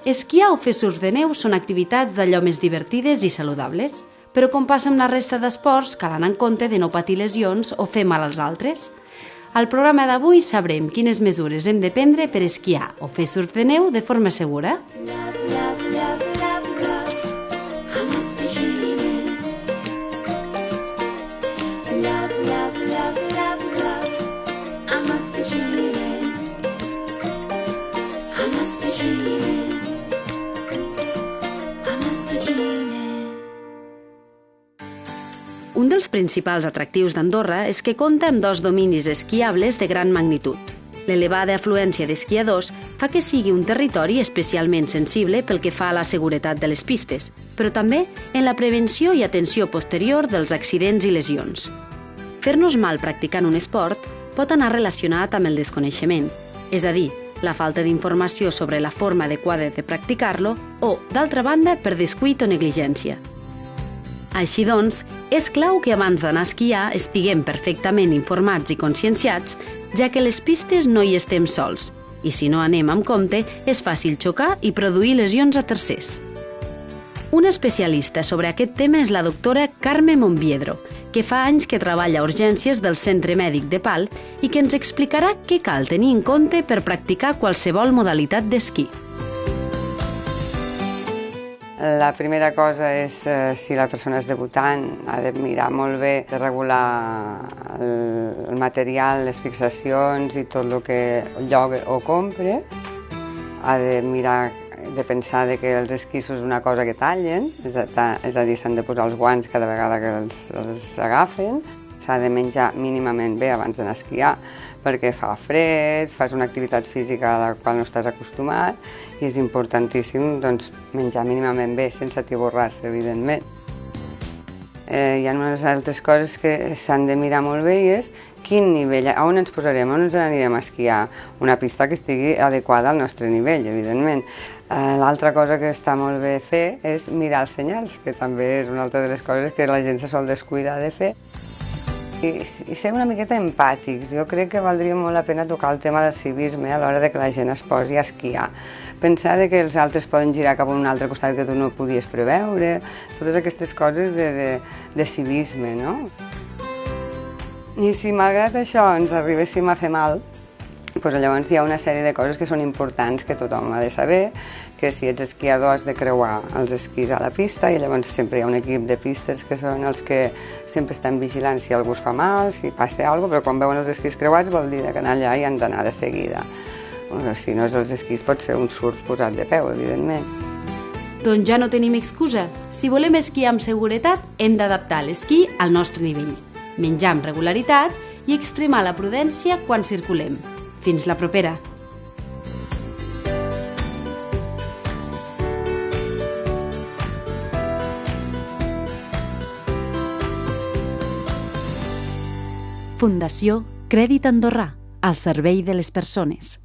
Esquiar o fer surf de neu són activitats d'allò més divertides i saludables, però com passa amb la resta d'esports, cal anar en compte de no patir lesions o fer mal als altres. Al programa d'avui sabrem quines mesures hem de prendre per esquiar o fer surf de neu de forma segura. Un dels principals atractius d'Andorra és que compta amb dos dominis esquiables de gran magnitud. L'elevada afluència d'esquiadors fa que sigui un territori especialment sensible pel que fa a la seguretat de les pistes, però també en la prevenció i atenció posterior dels accidents i lesions. Fer-nos mal practicant un esport pot anar relacionat amb el desconeixement, és a dir, la falta d'informació sobre la forma adequada de practicar-lo o, d'altra banda, per descuit o negligència. Així doncs, és clau que abans d'anar a esquiar estiguem perfectament informats i conscienciats, ja que les pistes no hi estem sols, i si no anem amb compte, és fàcil xocar i produir lesions a tercers. Una especialista sobre aquest tema és la doctora Carme Monviedro, que fa anys que treballa a urgències del Centre Mèdic de Pal i que ens explicarà què cal tenir en compte per practicar qualsevol modalitat d'esquí. La primera cosa és, si la persona és debutant, ha de mirar molt bé de regular el material, les fixacions i tot el que llogue o compre. Ha de mirar, de pensar que els esquissos és una cosa que tallen, és a dir, s'han de posar els guants cada vegada que els agafen. S'ha de menjar mínimament bé abans d'anar a esquiar, perquè fa fred, fas una activitat física a la qual no estàs acostumat i és importantíssim menjar mínimament bé, sense atiborrar-se, evidentment. Hi ha unes altres coses que s'han de mirar molt bé i és quin nivell, on ens posarem, on ens anirem a esquiar. Una pista que estigui adequada al nostre nivell, evidentment. L'altra cosa que està molt bé fer és mirar els senyals, que també és una altra de les coses que la gent se sol descuidar de fer. I ser una miqueta empàtics. Jo crec que valdria molt la pena tocar el tema del civisme a l'hora que la gent es posi a esquiar. Pensar que els altres poden girar cap a un altre costat que tu no podies preveure, totes aquestes coses de civisme, no? I si malgrat això ens arribéssim a fer mal, doncs llavors hi ha una sèrie de coses que són importants que tothom ha de saber, que si ets esquiador has de creuar els esquís a la pista i llavors sempre hi ha un equip de pistes que són els que sempre estan vigilant si algú es fa mal, si passa alguna cosa, però quan veuen els esquís creuats vol dir que allà hi han d'anar de seguida. Si no és els esquís pot ser un surf posat de peu, evidentment. Doncs ja no tenim excusa. Si volem esquiar amb seguretat, hem d'adaptar l'esquí al nostre nivell, menjar amb regularitat i extremar la prudència quan circulem. Fins la propera! Fundació Crèdit Andorrà, al servei de les persones.